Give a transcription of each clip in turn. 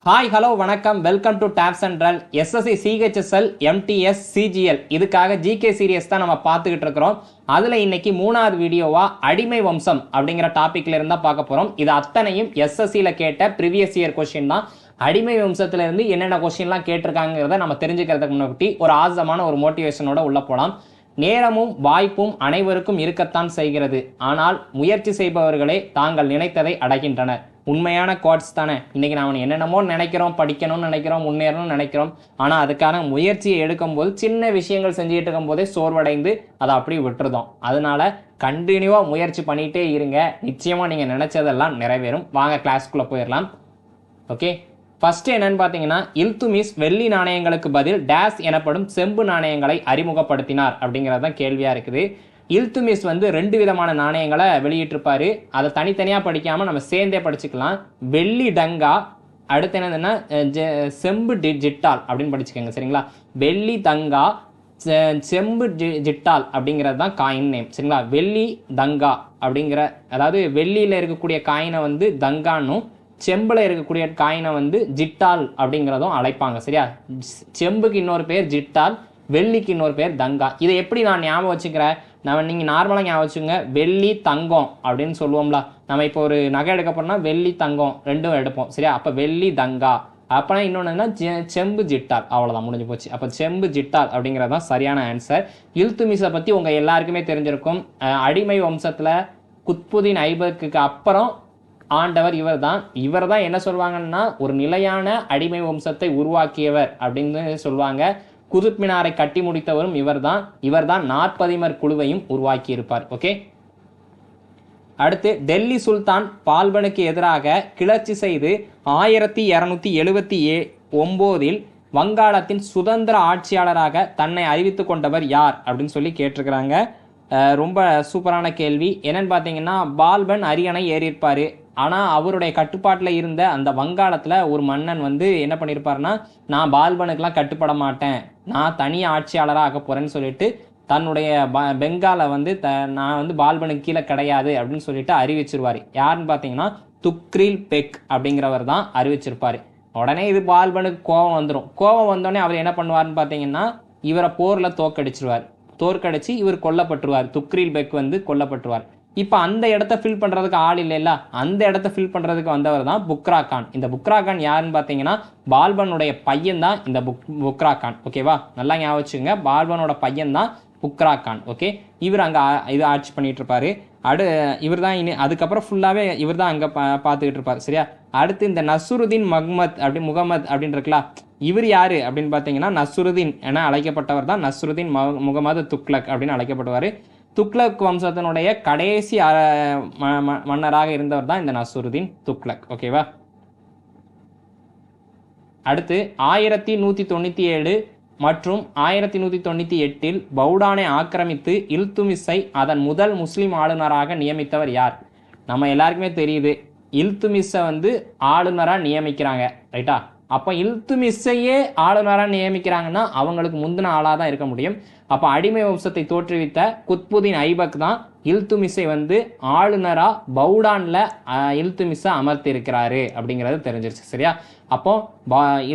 Hi hello வணக்கம், welcome to tabs and run. SSC CHSL MTS CGL இதுக்காக GK series தான் நம்ம பார்த்துக்கிட்டு இருக்கிறோம். அதில் இன்னைக்கு 3வது வீடியோவா அடிமை வம்சம் அப்படிங்கிற டாப்பிக்ல இருந்தா பார்க்க போகிறோம். இது அத்தனையும் எஸ்எஸ்சியில் கேட்ட ப்ரீவியஸ் இயர் கொஸ்டின் தான். அடிமை வம்சத்துல இருந்து என்னென்ன கொஸ்டின்லாம் கேட்டிருக்காங்கிறத நம்ம தெரிஞ்சுக்கிறதுக்கு முன்னாடி ஒரு ஆசமான ஒரு மோட்டிவேஷனோட உள்ள போகலாம். நேரமும் வாய்ப்பும் அனைவருக்கும் இருக்கத்தான் செய்கிறது, ஆனால் முயற்சி செய்பவர்களே தாங்கள் நினைத்ததை அடைகின்றனர். உண்மையான கோட்ஸ் தானே. இன்னைக்கு நாம் என்னென்னமோ நினைக்கிறோம், படிக்கணும்னு நினைக்கிறோம், முன்னேறணும்னு நினைக்கிறோம், ஆனால் அதுக்கான முயற்சியை எடுக்கும்போது சின்ன விஷயங்கள் செஞ்சுட்டு இருக்கும் போதே சோர்வடைந்து அதை அப்படி விட்டுருதோம். அதனால கண்டினியூவாக முயற்சி பண்ணிகிட்டே இருங்க, நிச்சயமாக நீங்கள் நினைச்சதெல்லாம் நிறைவேறும். வாங்க கிளாஸ்க்குள்ளே போயிடலாம். ஓகே, ஃபர்ஸ்ட் என்னன்னு பார்த்தீங்கன்னா, இல்துமிஸ் வெள்ளி நாணயங்களுக்கு பதில் டேஸ் எனப்படும் செம்பு நாணயங்களை அறிமுகப்படுத்தினார் அப்படிங்கிறது தான் கேள்வியாக இருக்குது. இல்துமிஸ் வந்து 2 விதமான நாணயங்களை வெளியிட்டிருப்பாரு. அதை தனித்தனியாக படிக்காமல் நம்ம சேர்ந்தே படிச்சுக்கலாம். வெள்ளி டங்கா, அடுத்து என்னதுன்னா செம்பு ஜிட்டால் அப்படின்னு படிச்சுக்கோங்க, சரிங்களா? வெள்ளி தங்கா, செம்பு ஜிட்டால் அப்படிங்கிறது தான் காயின் நேம், சரிங்களா? வெள்ளி தங்கா அப்படிங்கிற, அதாவது வெள்ளியில் இருக்கக்கூடிய காயினை வந்து தங்கான்னும், செம்பில் இருக்கக்கூடிய காயினை வந்து ஜிட்டால் அப்படிங்கிறதும் அழைப்பாங்க, சரியா? செம்புக்கு இன்னொரு பேர் ஜிட்டால், வெள்ளிக்கு இன்னொரு பேர் தங்கா. இதை எப்படி நான் ஞாபகம் வச்சுக்கிறேன்? நீங்கள் நார்மலாக ஞாபகம் வச்சுங்க, வெள்ளி தங்கம் அப்படின்னு சொல்லுவோம்ல. நம்ம இப்போ ஒரு நகை எடுக்க போனால் வெள்ளி தங்கம் ரெண்டும் எடுப்போம், சரியா? அப்போ வெள்ளி தங்கா. அப்போனா இன்னொன்றுனா செம்பு ஜிட்டால், அவ்வளோதான், முடிஞ்சு போச்சு. அப்போ செம்பு ஜிட்டால் அப்படிங்கிறது தான் சரியான ஆன்சர். இல்துமிஸை பற்றி உங்கள் எல்லாருக்குமே தெரிஞ்சிருக்கும். அடிமை வம்சத்தில் குத்புதீன் ஐபக்குக்கு அப்புறம் ஆண்டவர் இவர் தான் என்ன சொல்லுவாங்கன்னா, ஒரு நிலையான அடிமை வம்சத்தை உருவாக்கியவர் அப்படின்னு சொல்லுவாங்க. குதுப் மினாரை கட்டி முடித்தவரும் இவர் தான் 40 குழுவையும் உருவாக்கி இருப்பார். ஓகே, அடுத்து டெல்லி சுல்தான் பால்பனுக்கு எதிராக கிளர்ச்சி செய்து 1279 வங்காளத்தின் சுதந்திர ஆட்சியாளராக தன்னை அறிவித்து கொண்டவர் யார் அப்படின்னு சொல்லி கேட்டிருக்கிறாங்க. ரொம்ப சூப்பரான கேள்வி. என்னன்னு பார்த்தீங்கன்னா, பால்பன் அரியணை ஏறியிருப்பார். ஆனால் அவருடைய கட்டுப்பாட்டில் இருந்த அந்த வங்காளத்தில் ஒரு மன்னன் வந்து என்ன பண்ணியிருப்பாருன்னா, நான் பால்பனுக்கெலாம் கட்டுப்பட மாட்டேன், நான் தனி ஆட்சியாளராக ஆக போகிறேன்னு சொல்லிட்டு தன்னுடைய பெங்காலை வந்து நான் வந்து பால்பனுக்கு கீழே கிடையாது அப்படின்னு சொல்லிட்டு அறிவிச்சிருவார். யாருன்னு பார்த்தீங்கன்னா, துக்ரில் பெக் அப்படிங்கிறவர் தான் அறிவிச்சிருப்பார். உடனே இது பால்பனுக்கு கோபம் வந்துடும். கோபம் வந்தோடனே அவர் என்ன பண்ணுவார்னு பார்த்தீங்கன்னா, இவரை போரில் தோற்கடிச்சு இவர் கொல்லப்பட்டுருவார். துக்ரில் பெக் வந்து கொல்லப்பட்டுருவார். இப்போ அந்த இடத்த ஃபில் பண்ணுறதுக்கு ஆள் இல்லைல்ல, அந்த இடத்த ஃபில் பண்ணுறதுக்கு வந்தவர் தான் புக்ரா கான். இந்த புக்ரா கான் யாருன்னு பார்த்தீங்கன்னா, பால்பனுடைய பையன் தான் இந்த புக்ரா கான். ஓகேவா, நல்லா ஞாபகம் வச்சுக்கோங்க, பால்பனோட பையன் தான் புக்ரா கான். ஓகே, இவர் அங்கே இது ஆட்சி பண்ணிட்டு இருப்பாரு. இவர் தான் அதுக்கப்புறம் ஃபுல்லாகவே இவர் தான் அங்கே பார்த்துக்கிட்டு இருப்பார், சரியா? அடுத்து இந்த நசுருதீன் முகமது அப்படின்னு இருக்கலாம். இவர் யாரு அப்படின்னு பார்த்தீங்கன்னா, நசுருதீன் என அழைக்கப்பட்டவர் தான் நசுருதீன் முகமது துக்ளக் அப்படின்னு அழைக்கப்பட்டவர். துக்ளக் வம்சத்தினுடைய கடைசி மன்னராக இருந்தவர் தான் இந்த நசுருதீன் துக்ளக். ஓகேவா, அடுத்து 1197 மற்றும் 1198 பவுடானை ஆக்கிரமித்து இல்துமிஸை அதன் முதல் முஸ்லீம் ஆளுநராக நியமித்தவர் யார்? நம்ம எல்லாருக்குமே தெரியுது, இல்துமிஸை வந்து ஆளுநராக நியமிக்கிறாங்க, ரைட்டா? அப்போ இல்துமிஸையே ஆளுநராக நியமிக்கிறாங்கன்னா அவங்களுக்கு முந்தின ஆளாக தான் இருக்க முடியும். அப்போ அடிமை வம்சத்தை தோற்றுவித்த குத்புதீன் ஐபக் தான் இல்துமிஸை வந்து ஆளுநராக பவுடானில் இல்துமிஸை அமர்த்தி இருக்கிறாரு அப்படிங்கிறது தெரிஞ்சிருச்சு, சரியா? அப்போ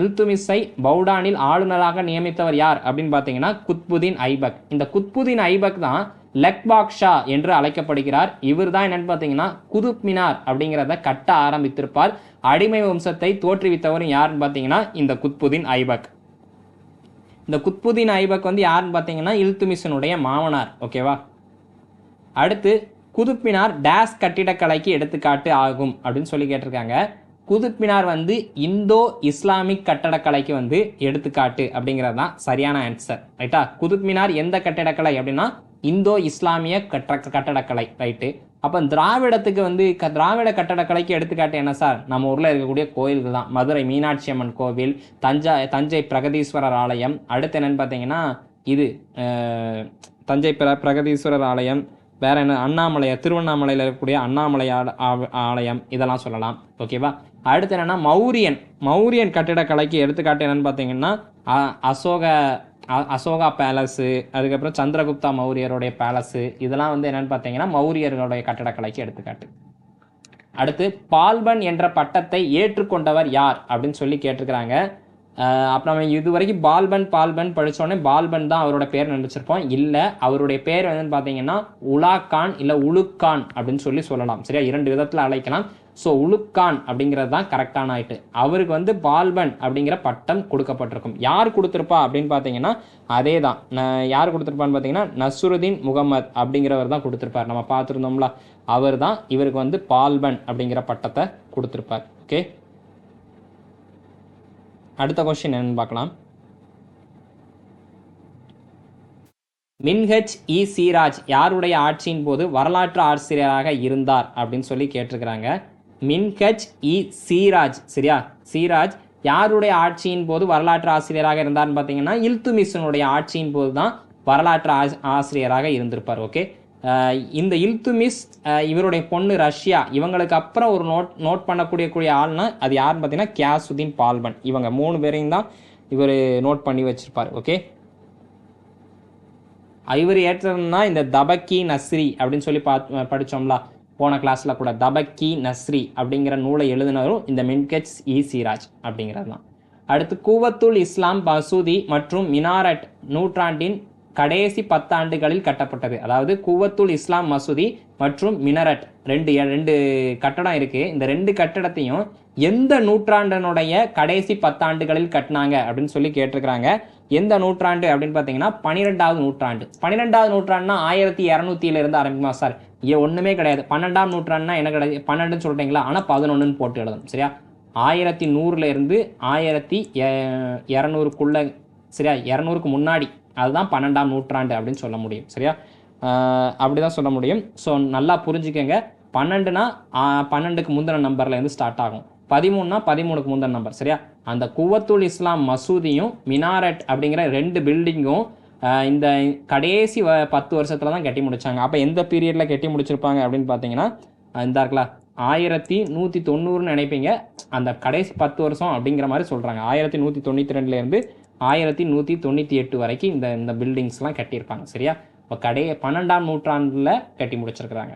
இல்துமிஸை பவுடானில் ஆளுநராக நியமித்தவர் யார் அப்படின்னு பார்த்தீங்கன்னா, குத்புதீன் ஐபக். இந்த குத்புதீன் ஐபக் தான் லக்பாக்ஷா என்று அழைக்கப்படுகிறார். இவர் தான் என்னன்னு பார்த்தீங்கன்னா, குதுப் மினார் அப்படிங்கிறத கட்ட ஆரம்பித்திருப்பார். அடிமை வம்சத்தை தோற்றுவித்தவரும் யாருன்னு பார்த்தீங்கன்னா, இந்த குத்புதீன் ஐபக். இந்த குத்புதீன் ஐபக் வந்து யாருன்னு பார்த்தீங்கன்னா, இல்துமிஸினுடைய மாமனார். ஓகேவா, அடுத்து குதுப் மினார் டேஸ் கட்டிடக்கலைக்கு எடுத்துக்காட்டு ஆகும் அப்படின்னு சொல்லி கேட்டிருக்காங்க. குதுப் மினார் வந்து இந்தோ இஸ்லாமிக் கட்டடக்கலைக்கு வந்து எடுத்துக்காட்டு அப்படிங்கிறது தான் சரியான ஆன்சர், ரைட்டா? குதுப் மினார் எந்த கட்டிடக்கலை அப்படின்னா, இந்தோ இஸ்லாமிய கட்டடக்கலை, ரைட்டு? அப்போ திராவிடத்துக்கு வந்து திராவிட கட்டடக்கலைக்கு எடுத்துக்காட்டு என்ன சார்? நம்ம ஊரில் இருக்கக்கூடிய கோயில்கள் தான். மதுரை மீனாட்சி அம்மன் கோவில், தஞ்சை பிரகதீஸ்வரர் ஆலயம், அடுத்து என்னன்னு பார்த்தீங்கன்னா இது தஞ்சை பிரகதீஸ்வரர் ஆலயம், வேற என்ன, திருவண்ணாமலையில் இருக்கக்கூடிய அண்ணாமலை ஆலயம், இதெல்லாம் சொல்லலாம். ஓகேவா, அடுத்து என்னன்னா மௌரியன் கட்டிடக்கலைக்கு எடுத்துக்காட்டு என்னன்னு பார்த்தீங்கன்னா, அசோகா பேலஸு, அதுக்கப்புறம் சந்திரகுப்தா மௌரியருடைய பேலஸு, இதெல்லாம் வந்து என்னென்னு பார்த்தீங்கன்னா மௌரியர்களுடைய கட்டடக்கலைக்கு எடுத்துக்காட்டு. அடுத்து பால்பன் என்ற பட்டத்தை ஏற்றுக்கொண்டவர் யார் அப்படின்னு சொல்லி கேட்டிருக்கிறாங்க. அப்போ நம்ம இது வரைக்கும் பால்பன் படித்தோடனே பால்பன் தான் அவரோட பேர் நினச்சிருப்போம். இல்லை, அவருடைய பேர் என்னன்னு பார்த்தீங்கன்னா உலாக்கான் இல்லை உலுக்கான் அப்படின்னு சொல்லலாம். சரியா, 2 விதத்தில் அழைக்கலாம். ஸோ உலுக்கான் அப்படிங்கிறது தான் கரெக்டான ஆயிட்டு. அவருக்கு வந்து பால்பன் அப்படிங்கிற பட்டம் கொடுக்கப்பட்டிருக்கும். யார் கொடுத்துருப்பா அப்படின்னு பார்த்தீங்கன்னா அதே தான். யார் கொடுத்துருப்பான்னு பார்த்தீங்கன்னா நசுருதீன் முகமது அப்படிங்கிறவர் தான் கொடுத்துருப்பார். நம்ம பார்த்துருந்தோம்ல, அவர் தான் இவருக்கு வந்து பால்பன் அப்படிங்கிற பட்டத்தை கொடுத்துருப்பார். ஓகே, அடுத்த கொஸ்டின் என்னன்னு பார்க்கலாம். மின்ஹெச் இ சீராஜ் யாருடைய ஆட்சியின் போது வரலாற்று ஆசிரியராக இருந்தார் அப்படின்னு சொல்லி கேட்டிருக்கிறாங்க. மின்ஹெச் இ சீராஜ், சரியா, சீராஜ் யாருடைய ஆட்சியின் போது வரலாற்று ஆசிரியராக இருந்தார்னு பார்த்தீங்கன்னா இல்துமிஷனுடைய ஆட்சியின் போது தான் வரலாற்று ஆசிரியராக இருந்திருப்பார். ஓகே, இந்த இல்துமிஷ் இவருடைய பொண்ணு ரஷ்யா, இவங்களுக்கு அப்புறம் ஒரு நோட் பண்ணக்கூடிய ஆள்னா அது யாருன்னு பார்த்தீங்கன்னா கியாசுதீன் பால்பன். இவங்க 3 பேரையும் தான் இவர் நோட் பண்ணி வச்சிருப்பார். ஓகே, இவர் ஏற்றதுன்னா இந்த தபக்கி நஸ்ரி அப்படின்னு சொல்லி படித்தோம்ல போன கிளாஸில் கூட. தபக்கி நஸ்ரி அப்படிங்கிற நூலை எழுதினரும் இந்த மின்ஹெச் இ சீராஜ் அப்படிங்கிறது தான். அடுத்து கூவத்துல் இஸ்லாம் மசூதி மற்றும் மினாரட் நூற்றாண்டின் கடைசி 10 ஆண்டுகளில் கட்டப்பட்டது. அதாவது கூவத்துல் இஸ்லாம் மசூதி மற்றும் மினரட் ரெண்டு கட்டடம் இருக்கு. இந்த 2 கட்டடத்தையும் எந்த நூற்றாண்டினுடைய கடைசி 10 ஆண்டுகளில் கட்டினாங்க அப்படின்னு சொல்லி கேட்டிருக்கிறாங்க. எந்த நூற்றாண்டு அப்படின்னு பார்த்தீங்கன்னா 12வது நூற்றாண்டு. 12வது நூற்றாண்டுனா 1200 ஆரம்பிக்குமா சார்? ஒன்றுமே கிடையாது. 12ஆம் நூற்றாண்டுனா என்ன கிடையாது, 12ன்னு சொல்கிறீங்களா? ஆனால் 11ன்னு போட்டு எழுதணும். சரியா, 1100 1200க்குள்ள, சரியா, 200க்கு முன்னாடி, அதுதான் 12ஆம் நூற்றாண்டு அப்படின்னு சொல்ல முடியும். சரியா, அப்படி தான் சொல்ல முடியும். ஸோ நல்லா புரிஞ்சுக்கங்க. 12னா 12க்கு முந்தின நம்பர்லேருந்து ஸ்டார்ட் ஆகும். 13னா 13க்கு முந்தின நம்பர். சரியா, அந்த குவத்துல் இஸ்லாம் மசூதியும் மினாரட் அப்படிங்கிற 2 பில்டிங்கும் இந்த கடைசி 10 வருஷத்துல தான் கட்டி முடிச்சாங்க. அப்போ எந்த பீரியடில் கட்டி முடிச்சிருப்பாங்க அப்படின்னு பார்த்தீங்கன்னா இந்த இருக்குல்ல 1190ன்னு நினைப்பீங்க. அந்த கடைசி 10 வருஷம் அப்படிங்கிற மாதிரி சொல்கிறாங்க. 1192லேருந்து 1198 வரைக்கும் இந்த பில்டிங்ஸ்லாம் கட்டியிருப்பாங்க. சரியா, இப்போ 12ஆம் நூற்றாண்டில் கட்டி முடிச்சிருக்கிறாங்க.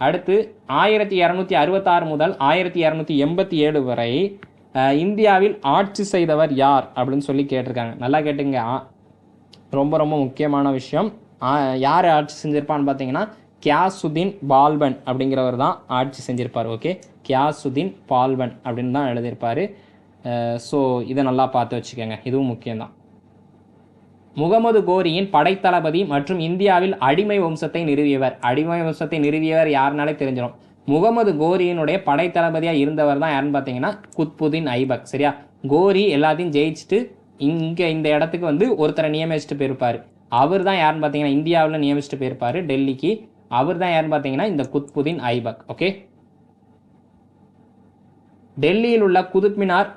அடுத்து 1266 முதல் 1287 வரை இந்தியாவில் ஆட்சி செய்தவர் யார் அப்படின்னு சொல்லி கேட்டிருக்காங்க. நல்லா கேட்டுங்க, ரொம்ப ரொம்ப முக்கியமான விஷயம். யார் ஆட்சி செஞ்சிருப்பான்னு பார்த்தீங்கன்னா கியாசுதீன் பால்பன் அப்படிங்கிறவர் தான் ஆட்சி செஞ்சிருப்பார். ஓகே, கியாசுதீன் பால்பன் அப்படின்னு தான் எழுதியிருப்பார். ஸோ இதை நல்லா பார்த்து வச்சுக்கோங்க, இதுவும் முக்கியம்தான். முகமது கோரியின் படைத்தளபதி மற்றும் இந்தியாவில் அடிமை வம்சத்தை நிறுவியவர். அடிமை வம்சத்தை நிறுவியவர் யாருனாலே தெரிஞ்சிடும். முகமது கோரியினுடைய படைத்தளபதியாக இருந்தவர் தான் யாருன்னு பார்த்தீங்கன்னா குத்புதீன் ஐபக். சரியா, கோரி எல்லாத்தையும் ஜெயிச்சுட்டு இங்கே இந்த இடத்துக்கு வந்து ஒருத்தரை நியமிச்சுட்டு போயிருப்பார். அவர் தான் யாருன்னு பார்த்தீங்கன்னா இந்தியாவில் நியமிச்சுட்டு போயிருப்பார் டெல்லிக்கு. அவர் தான் யாருன்னு பார்த்தீங்கன்னா இந்த குத்புதீன் ஐபக். ஓகே, டெல்லியில் உள்ள குதுப் மினார்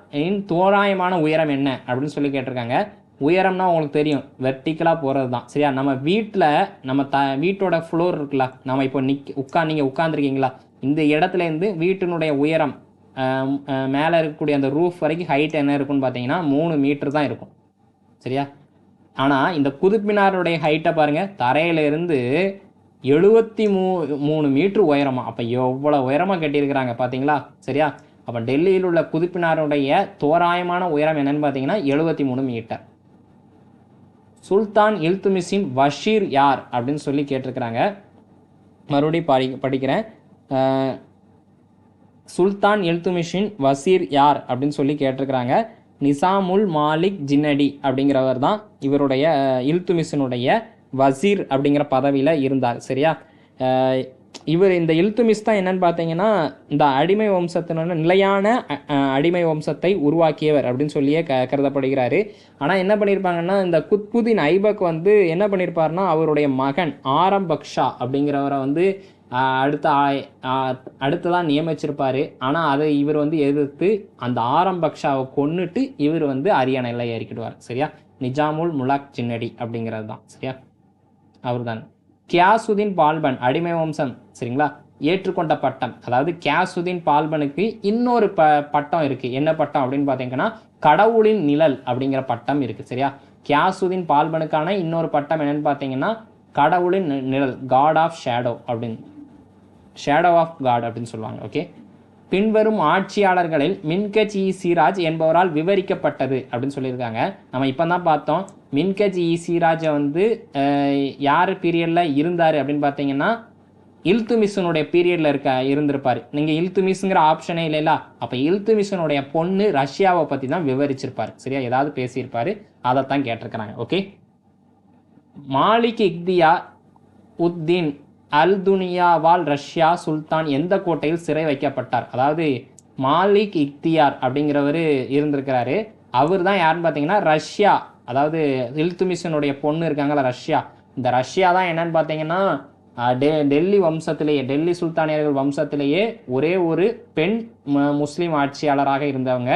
தோராயமான உயரம் என்ன அப்படின்னு சொல்லி கேட்டிருக்காங்க. உயரம்னா உங்களுக்கு தெரியும், வெர்டிக்கலாக போகிறது தான். சரியா, நம்ம வீட்டில் நம்ம வீட்டோட ஃப்ளோர் இருக்குல்ல, நம்ம இப்போ நீங்கள் உட்காந்துருக்கீங்களா, இந்த இடத்துலேருந்து வீட்டினுடைய உயரம் மேலே இருக்கக்கூடிய அந்த ரூஃப் வரைக்கும் ஹைட் என்ன இருக்குன்னு பார்த்தீங்கன்னா 3 மீட்டர் தான் இருக்கும். சரியா, ஆனால் இந்த குதுப் மினாருடைய ஹைட்டை பாருங்கள், தரையிலிருந்து 73 மீட்டர் உயரமா. அப்போ எவ்வளோ உயரமாக கட்டியிருக்கிறாங்க பார்த்தீங்களா? சரியா, அப்போ டெல்லியில் உள்ள குதுப் மினாருடைய தோராயமான உயரம் என்னன்னு பார்த்தீங்கன்னா 73 மீட்டர். சுல்தான் இல்துமிஷின் வஷீர் யார் அப்படின்னு சொல்லி கேட்டிருக்கிறாங்க. மறுபடியும் படிக்கிறேன். சுல்தான் இல்துமிஷின் வசீர் யார் அப்படின்னு சொல்லி கேட்டிருக்கிறாங்க. நிசாமுல் மாலிக் ஜின்னடி அப்படிங்கிறவர் தான் இவருடைய இல்துமிஷினுடைய வசீர் அப்படிங்கிற பதவியில் இருந்தார். சரியா, இந்த இல்துமிஷ் தான் என்னன்னு பார்த்தீங்கன்னா இந்த அடிமை வம்சத்தினோட நிலையான அடிமை வம்சத்தை உருவாக்கியவர் அப்படின்னு சொல்லியே கருதப்படுகிறாரு. ஆனால் என்ன பண்ணியிருப்பாங்கன்னா இந்த குத்புதீன் ஐபக் வந்து என்ன பண்ணியிருப்பாருன்னா அவருடைய மகன் ஆரம்பக்ஷா அப்படிங்கிறவரை வந்து அடுத்ததான் நியமிச்சிருப்பார். ஆனால் அதை இவர் வந்து எதிர்த்து அந்த ஆரம்பக்ஷாவை கொன்னுட்டு இவர் வந்து அரியணையில் ஏறிக்கிடுவார். சரியா, நிஜாமுல் முலாக் ஜின்னடி அப்படிங்கிறது தான். சரியா, அவர் தான். கியாசுதீன் பால்பன் அடிமை வம்சம், சரிங்களா, ஏற்றுக்கொண்ட பட்டம். அதாவது கியாசுதீன் பால்பனுக்கு இன்னொரு பட்டம் இருக்குது. என்ன பட்டம் அப்படின்னு பார்த்தீங்கன்னா கடவுளின் நிழல் அப்படிங்கிற பட்டம் இருக்குது. சரியா, கியாசுதீன் பால்பனுக்கான இன்னொரு பட்டம் என்னன்னு பார்த்தீங்கன்னா கடவுளின் நிழல், காட் ஆஃப் ஷேடோ அப்படின்னு. ஷேடோ ஆஃப் காட் அப்படின்னு சொல்லுவாங்க. ஓகே, பின்வரும் ஆட்சியாளர்களில் மின்கஜ் இ சிராஜ் என்பவரால் விவரிக்கப்பட்டது அப்படின்னு சொல்லியிருக்காங்க. நம்ம இப்போ தான் பார்த்தோம் மின்கஜ் இ சிராஜை வந்து யார் பீரியடில் இருந்தார் அப்படின்னு பார்த்தீங்கன்னா இல்துமிஷனுடைய பீரியடில் இருந்திருப்பார். நீங்கள் இல்துமிஷுங்கிற ஆப்ஷனே இல்லைல்ல, அப்போ இல்துமிஷனுடைய பொண்ணு ரஷ்யாவை பற்றி தான் விவரிச்சிருப்பார். சரியா, ஏதாவது பேசியிருப்பார், அதைத்தான் கேட்டிருக்கிறாங்க. ஓகே, மாலிக் இக்தியார் உத்தீன் அல் துனியாவால் ரஷ்யா சுல்தான் எந்த கோட்டையில் சிறை வைக்கப்பட்டார்? அதாவது மாலிக் இக்தியார் அப்படிங்கிறவர் இருந்திருக்கிறாரு. அவர் தான் யாருன்னு பார்த்தீங்கன்னா ரஷ்யா, அதாவது இல்துமிஷனுடைய பொண்ணு இருக்காங்களா ரஷ்யா, இந்த ரஷ்யா தான் என்னன்னு பார்த்தீங்கன்னா டெல்லி வம்சத்திலேயே, டெல்லி சுல்தானியர்கள் வம்சத்திலேயே ஒரே ஒரு பெண் முஸ்லீம் ஆட்சியாளராக இருந்தவங்க.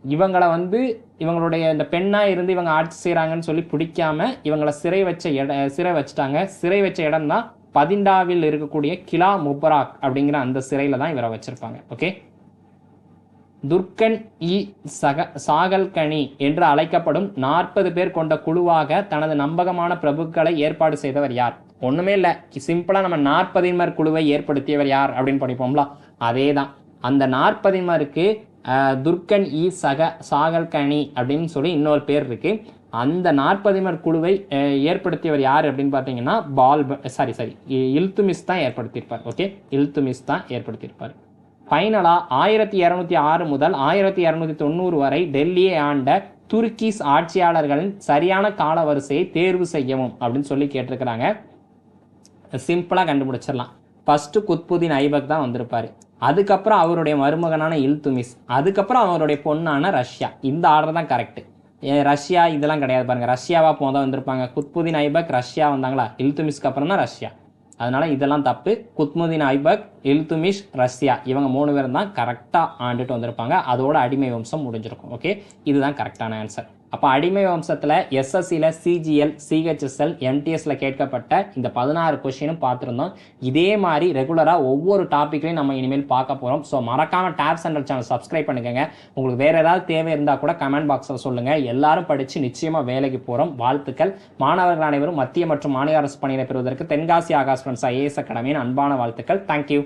இவங்களை வந்து இவங்களுடைய இந்த பெண்ணாக இருந்து இவங்க ஆட்சி செய்கிறாங்கன்னு சொல்லி பிடிக்காம இவங்களை சிறை வச்சுட்டாங்க. சிறை வச்ச இடம் தான் பதிண்டாவில் இருக்கக்கூடிய கிலா முபராக் அப்படிங்கிற அந்த சிறையில் தான் இவரை வச்சிருப்பாங்க. ஓகே, துர்கன் இ சாகல்கனி என்று அழைக்கப்படும் 40 பேர் கொண்ட குழுவாக தனது நம்பகமான பிரபுக்களை ஏற்பாடு செய்தவர் யார்? ஒன்றுமே இல்லை, சிம்பிளாக நம்ம 40 குழுவை ஏற்படுத்தியவர் யார் அப்படின்னு படிப்போம்ல, அதே தான். அந்த 40 துர்கன் இ சாகல்கனி அப்படின்னு சொல்லி இன்னொரு பேர் இருக்கு. அந்த 40 குழுவை ஏற்படுத்தியவர் யார் அப்படின்னு பார்த்தீங்கன்னா இல்துமிஷ் தான் ஏற்படுத்தியிருப்பார். ஓகே, இல்துமிஷ் தான் ஏற்படுத்தியிருப்பார். ஃபைனலாக 1206 முதல் 1290 வரை டெல்லியை ஆண்ட துருக்கிஸ் ஆட்சியாளர்களின் சரியான கால வரிசையை தேர்வு செய்யவும் அப்படின்னு சொல்லி கேட்டிருக்கிறாங்க. சிம்பிளாக கண்டுபிடிச்சிடலாம். ஃபஸ்ட்டு குத்புதீன் ஐபக் தான் வந்திருப்பார், அதுக்கப்புறம் அவருடைய மருமகனான இல்துமிஷ், அதுக்கப்புறம் அவருடைய பொண்ணான ரஷ்யா. இந்த ஆர்டர் தான் கரெக்டு. ரஷ்யா இதெல்லாம் கிடையாது பாருங்கள், ரஷ்யாவாக போதான் வந்திருப்பாங்க. குத்புதீன் ஐபக் ரஷ்யா வந்தாங்களா, இல்துமிஷ்க்கு அப்புறம் தான் ரஷ்யா. அதனால் இதெல்லாம் தப்பு. குத்புதீன் ஐபக், இல்துமிஷ், ரஷ்யா இவங்க 3 பேரும் தான் கரெக்டாக ஆண்டுட்டு வந்திருப்பாங்க. அதோட அடிமை வம்சம் முடிஞ்சிருக்கும். ஓகே, இதுதான் கரெக்டான ஆன்சர். அப்போ அடிமை வம்சத்தில் எஸ்எஸ்சியில் சிஜிஎல், சிஹெச்எஸ்எல், எம்டிஎஸ்ல கேட்கப்பட்ட இந்த 16 கொஸ்டினும் பார்த்துருந்தோம். இதே மாதிரி ரெகுலராக ஒவ்வொரு டாப்பிக்லையும் நம்ம இனிமேல் பார்க்க போகிறோம். ஸோ மறக்காமல் டாப்ஸ் அண்ட் சேனல் சப்ஸ்கிரைப் பண்ணிக்கோங்க. உங்களுக்கு வேறு ஏதாவது தேவை இருந்தால் கூட கமெண்ட் பாக்ஸில் சொல்லுங்கள். எல்லாரும் படித்து நிச்சயமாக வேலைக்கு போகிறோம். வாழ்த்துக்கள். மாணவர்கள் அனைவரும் மத்திய மற்றும் மாநில அரசு பணியை பெறுவதற்கு தென்காசி ஆகாஷ் ஃப்ரெண்ட்ஸ் ஐஏஎஸ் அகாடமியின் அன்பான வாழ்த்துக்கள். தேங்க்யூ.